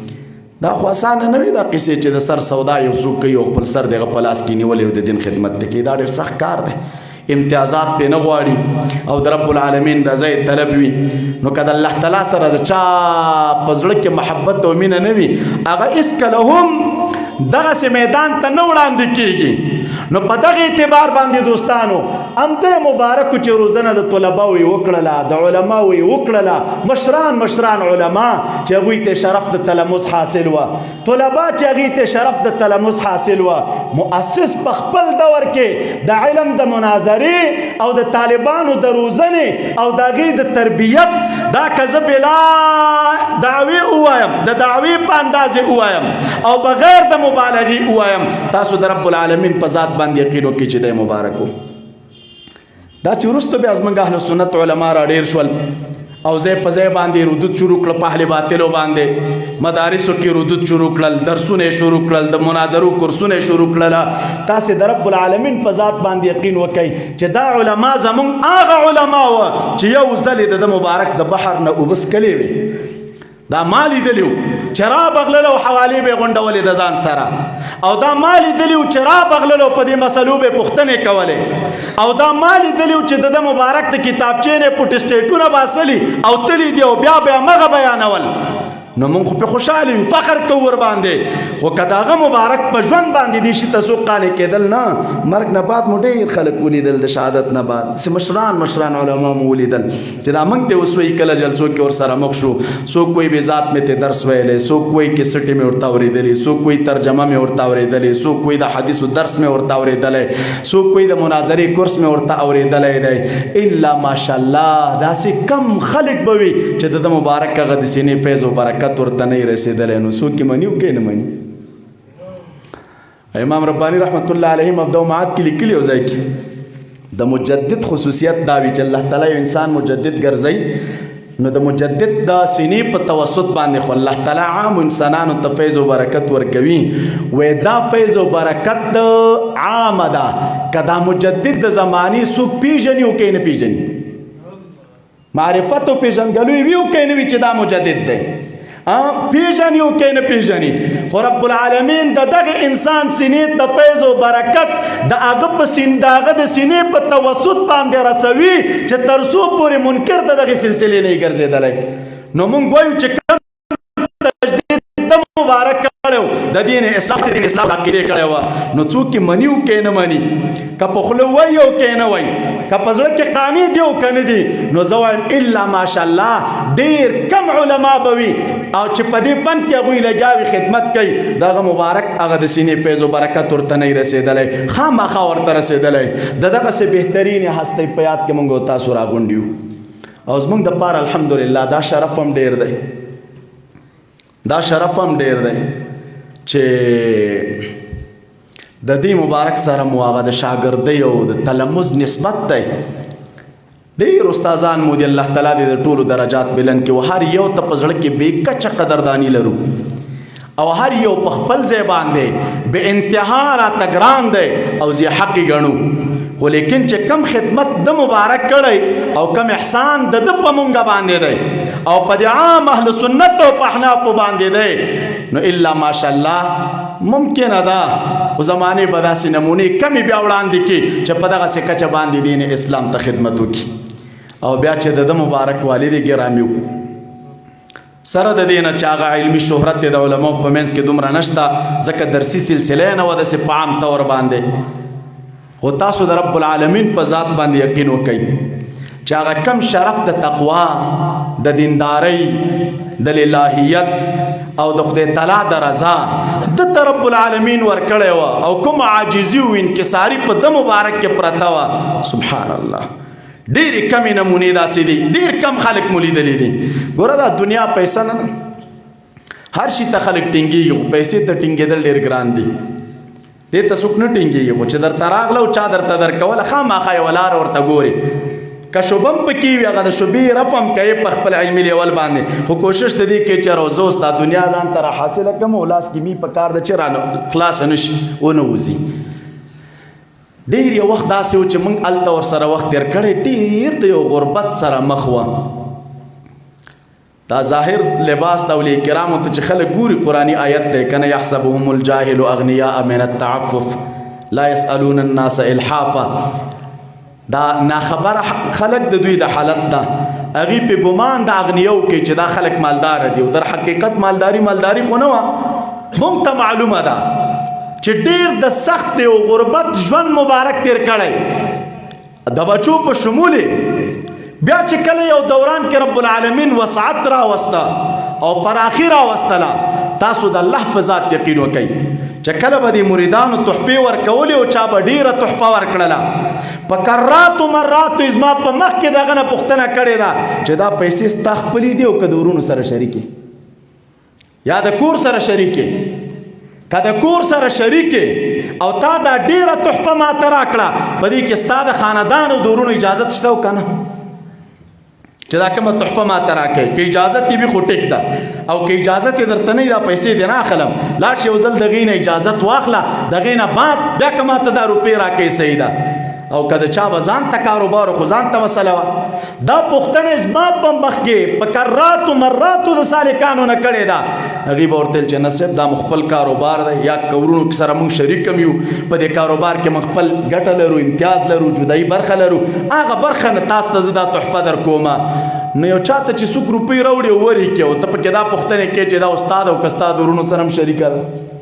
S2: دا خو اسانه نه وي دا قصې چې د سر سودا یو څوک کوي او خپل سر دغه په لاس کې نیولی او د دین خدمت ته کوي دا ډېر سخت کار دی امتیازات پې نه غواړي او د رب العالمین رضا یې طلب وي نو که د الله تعالی سره د چا په زړه کې محبت او مینه نه وي هغه هېڅکله هم دغسې میدان ته نه وړاندې کېږي نو په دغه اعتبار باندې دوستانو همدې مبارکو چې روزنه د طلباو یې وکړله د علماو یې وکړله مشران علما چې هغوی ته شرف د تلمس حاصل وه طلبا چې هغوی ته شرف د تلمس حاصل وه مؤسس په خپل دور کې د علم د مناظرې او د طالبانو د روزنې او د هغوی د تربیت دا که زه بلا دعوې ووایم د دعوې په اندازې ووایم او بغیر د مبالغې ووایم تاسو د رب العالمین په ذات باندې یقین وکړئ چې دی مبارک و دا چې وروسته بیا زموږ اهل سنت علما راډېر شول او ځای په ځای باندې ردود شروع کړل په اهل باطلو باندې مدارسو کې ردود شروع کړل درسونه یې شروع کړل د مناظرو کورسونه یې شروع کړل تاسې د رب العالمین په ذات باندې یقین وکئ چې دا علما زموږ هغه علما وه چې یو ځل یې د مبارک د بحر نه اوبه څکلې وې دا ما لیدلی و چې را بغللو حوالې به یې غونډولې د ځان سره او دا ما لیدلی و چې را بغللو په دې مسلو به یې پوښتنې کولې او دا ما لیدلی و چې د ده مبارک د کتابچې نه پټ سټیټونه باسلي او تلي دي او بیا به یې همغه بیانول نو موږ خو پې خوشحاله یو فخر کوو ورباندې خو که د هغه مبارک په ژوند باندې دې شي ته څوک قانع کېدل نه مرګ نه بعد مو ډېر خلک ولیدل د شهادت نه بعد داسې مشران علما مو ولیدل چې دا موږ ته اوس وایي کله جلسو کې ورسره مخ شو څوک وایي بې ذات مې ته درس ویلی څوک وایي کیسټې مې ورته اورېدلې څوک وایي ترجمه مې ورته اورېدلې څوک وایي د حدیثو درس مې ورته اورېدلی څوک وایي د مناظرې کورس مې ورته اورېدلی دی الا ماشاءالله داسې کم خلک به وي چې د ده مبارک هغه د سینې فیض و برکت ورته نه رسېدلی نو څوک یې مني او که نه مني امام رباني رحمت الله علیه مبدأ معاد کې لیکلي یو ځای کې د مجدد خصوصیت دا وي چې الله تعالی یو انسان مجدد ګرځوي نو د مجدد د سینې په توسط باندې خو الله تعالی عام انسانانو ته فیض و برکت ورکوي وایي دا فیض و برکت عامه ده که دا مجدد د زمانې څوک پیژني او که یې نه پیژني معرفت او پیژندګلوی وي او که یې نه وي چې دا مجدد دی پیژني او که نه پیژني خو رب العالمین د دغه انسان سینې ته فیض او برکت د هغه په هغه د سینې په توسط باندې رسوي چې تر څو پورې منکر د دغې سلسلې نه ګرځېدلی نو موږ وایو چې تجدید د مبارک کړی د دین اسلام د دین اسلام عقیدې کړی وه نو څوک یې مني او که نه مني که په خوله وایي او که نه وایي که په زړه کې قانع دي او که نه دي نو زه وایم الا ماشاءالله ډېر کم علما به وي او چې په دې فن کې هغوی لګیا وي خدمت کوي دغه مبارک هغه د سینې فیض و برکت ورته نه رسېدلی خامخا ورته رسېدلی د دغسې بهترینې هستۍ په یاد کې موږ تاسو راغونډ یو او زموږ دپاره الحمدلله دا شرف هم ډېر دی دا شرف هم ډېر دی چې د دې مبارک سره مو هغه د شاګردۍ او د تلمذ نسبت دی ډېر استادان مو دي الله تعالی دې د ټولو درجات بلند کړي هر یو ته په زړه کې بې کچه قدرداني لرو او هر یو په خپل ځای باندې بې انتها راته ګران دی او زی حق یې ګڼو خو لیکن چې کم خدمت د مبارک کړی او کم احسان د ده په مونږ باندې دی او په د عام اهل سنت او په احنافو باندې دی نو الا ماشاءالله ممکنه ده خو زمانې به داسې نمونې کمې بیا وړاندې کړي چې په دغسې کچه باندې دین اسلام ته خدمت وکړي او بیا چې د ده مبارک والد ګرامي و سره د دې نه چې هغه علمي شهرت د علماو په منځ کې دومره نشته ځکه درسي سلسله نه وه داسې په عام طور باندې خو تاسو د رب العالمین په ذات باندې یقین وکئ چې هغه کم شرف د تقوا د دیندارۍ د الهیت او د خدای تعالی د رضا دته رب العالمین ورکړی وه او کوم عاجزي او انکساري په د مبارک کې پرته وه سبحان الله ډېرې کمې نمونې داسې دي ډېر کم خلک مو لیدلی دي ګوره دا دنیا پیسه نه ده هر شي ته خلک ټینګېږي خو پیسې ته ټینګېدل ډېر ګران دي دې ته څوک نه ټینګېږي خو چې درته راغله او چا درته درکوله خامخا یوه لاره ورته ګوري که شوبه هم پکې وي هغه د شوبې رف هم کوي په خپل علمي لیول باندې خو کوشش د دې کوي چې روزه اوس دا دنیا ځان ته راحاصله کړم او لاس کې مې په کار ده چې رانه خلاصه نه شي ونه وځي ډېر یو وخت داسې و چې موږ هلته ورسره وخت تېر کړی ډېر د یو غربت سره مخ وه دا ظاهر لباس د اولیاء کرامو ته چې خلک ګوري قرآني آیت دی که نه یحسبهم الجاهل اغنیاء من التعفف لا یسألون الناس الحافا دا ناخبره خلک د دوی د حالت ده هغوی پې ګمان د اغنیاو کوي چې دا خلک مالداره دي او در حقیقت مالداري خو نه وه موږ ته معلومه ده چې ډېر د سخت او غربت ژوند مبارک تیر کړی د بچو په شمول بیا چې کله یو دوران کې رب العالمین وسعت راوسته او فراخي راوستله تاسو د الله په ذات یقین وکئ چې کله به د مریدانو تحفې ورکولې او چا به ډېره تحفه ورکړله په کراتو مراتو زما په مخ کې دغه نه پوښتنه کړې ده چې دا پیسې ستا خپلې دي او که د ورونو سره شریکې یا د کور سره شریکې که د کور سره شریکې او تا دا ډېره تحفه ماته راکړه په دې کې ستا د خاندان او د ورونو اجازت شته او که نه چې دا کومه تحفه ماته راکړئ که اجازت یې وي خو ټیک ده او که اجازت یې درته نه وي دا پیسې دې نه اخلم لاړ شي یو ځل د هغې نه اجازت واخله د هغې نه بعد بیا که ماته دا روپۍ راکړئ صحیح ده او که د چا به ځان ته کاروبار خو ځان ته مسله وه دا پوښتنه زما په مخ کې په کراتو مراتو د سالکانو نه کړې ده هغوی به ورته ویل چې نه صاحب دا مو خپل کاروبار دی یا کورونو کې سره موږ شریک هم یو په دې کاروبار کې موږ خپل ګټه لرو امتیاز لرو جدایي برخه لرو هغه برخه نه تاسو ته زه دا تحفه در کومه نو یو چا ته چې څوک روپۍ راوړي او ورې کړي او ته پکې دا پوښتنې کوې چې دا استاد او که ستا د ورونو سره هم شریکه ده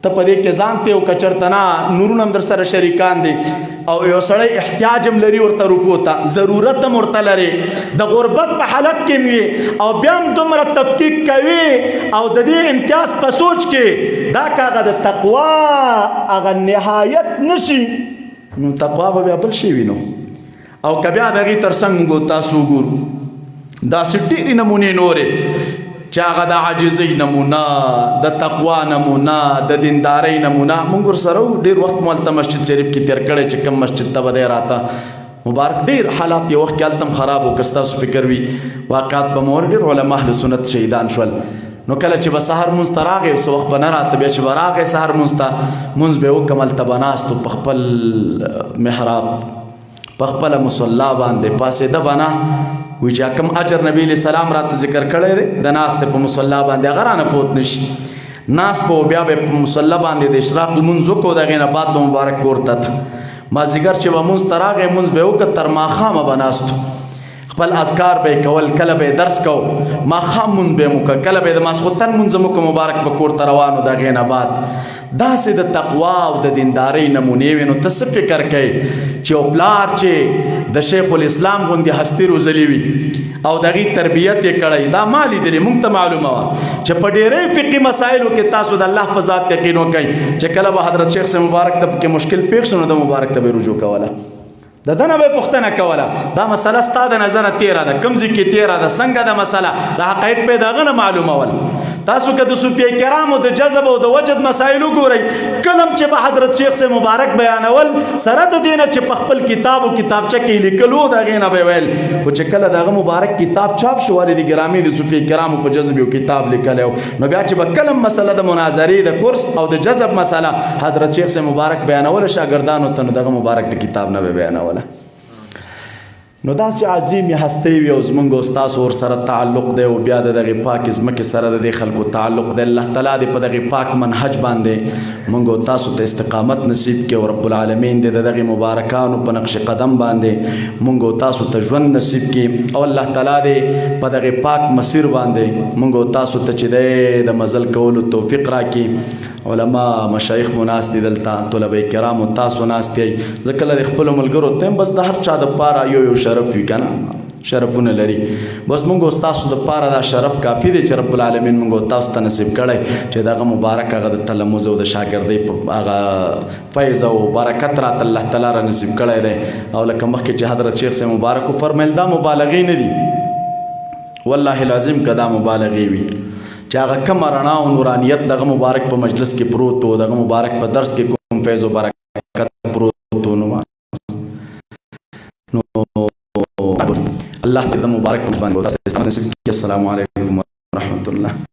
S2: ته په دې کې ځان ته او که چېرته نه نورونه هم در سره شریکان دي او یو سړی احتیاج هم لري ورته روپو ته ضرورت هم ورته لري د غربت په حالت کې هم وي او بیا هم دومره تفکیک کوي او د دې امتیاز په سوچ کې دا که هغه د تقوا هغه نهایت نشي نو تقوا به بیا بل شی وي نو او که بیا د هغې تر څنګ موږ تاسو وګورو داسې ډېرې نمونې نورې چې هغه د عاجزۍ نمونه د تقوا نمونه د دیندارۍ نمونه موږ ورسره ډېر وخت مو هلته مسجد شریف کې تېر کړی چې کوم مسجد ته به دی راته مبارک ډېر حالات یو وخت کې هلته هم خراب و که ستاسو فکر وي واقعات به مو ډېر علما اهل سنت شهیدان شول نو کله چې به سهار مونځ ته راغی څه وخت به نه راته بیا چې به راغی سهار مونځ ته مونځ به یې وکړم هلته به ناست په خپل محراب په خپله مصلا باندې پاسېده به نه وایي چې کوم اجر نبي علیه السلام راته ذکر کړی دی د ناستې په مصلا باندې هغه رانه فوت نه شي. ناست به بیا به په مصلا باندې د اشراق لمونځ وکړو د هغې نه بعد به مبارک کور ته مازدیګر چې به مونځ ته راغی مونځ به یې وکړ تر ماښامه به ناستو خپل اذکار به یې کول کله به یې درس کو ماښام مونځ به یې وکړه کله به یې د ماسخوتن مونځ هم وکړو مبارک به کور ته روان و د هغې نه بعد داسې د تقوا او د دیندارۍ نمونې وي. نو ته څه فکر کوې چې یو پلار چې د شیخ الاسلام غوندې هستي روزلي وي او د هغې تربیت یې کړی دا ما لیدلې مونږ ته معلومه وه چې په ډېرۍ فقهي مسایلو کې تاسو د الله په ذات یقین وکئ چې کله به حضرت شیخ صاحب مبارک ته پکې مشکل پېښ شو نو د مبارک ته به رجوع کوله د ده نه به یې پوښتنه کوله دا مسله ستا د نظره تېره ده کوم ځای کې تېره ده څنګه ده مسله د حقایق به یې د هغه نه معلومول. تاسو که د صوفیه کرامو د جذب او د وجد مسایل وګورئ کله چې به حضرت شیخ صاحب مبارک بیانول سره د دې نه چې په خپل کتاب او کتابچه کې لیکلو د هغې نه به یې ویل خو چې کله د هغه مبارک کتاب چاپ شو والد ګرامي د صوفیه کرامو په جذب یو کتاب لیکلی نو بیا چې به کله مسله د مناظرې د کورس او د جذب مسله حضرت شیخ صاحب مبارک بیانوله شاګردانو ته نو دغه مبارک د کتاب نه به بیانوله. نو داسې عظیمې هستۍ وي او زمونږ او ستاسو ورسره تعلق دی او بیا د دغې پاک ځمکې سره د دې خلکو تعلق دی. الله تعالی دې په دغې پاک منهج باندې مونږ او تاسو ته استقامت نصیب کړي او رب العالمین دې د دغې مبارکانو په نقش قدم باندې مونږ او تاسو ته ژوند نصیب کړي او الله تعالی دې په دغې پاک مسیر باندې مونږ او تاسو ته چې دی د مزل کولو توفیق راکړي. علما مشایخ مو ناست دي دلته طلبه کرام او تاسو ناست یئ ځکه له خپلو ملګرو ته بس د هر چا دپاره یو شرف وي که نه شرفونه لري بس مونږ او ستاسو دپاره دا شرف کافي دی چې رب العالمین مونږ او تاسو ته نصیب کړی چې دغه مبارک هغه د تلمذ او د شاګردۍ په هغه فیض او برکت راته الله تعالی را نصیب کړی دی. او لکه مخکې چې حضرت شیخ صاحب مبارک وفرمیل دا مبالغې نه دي والله العظیم که دا مبالغې وي چې هغه کومه رڼا او نورانیت دغه مبارک په مجلس کې پروت و دغه مبارک په درس کې کوم فیض و برکت پروت و نو الله دې د مبارک په باندې السلام علیکم ورحمة الله.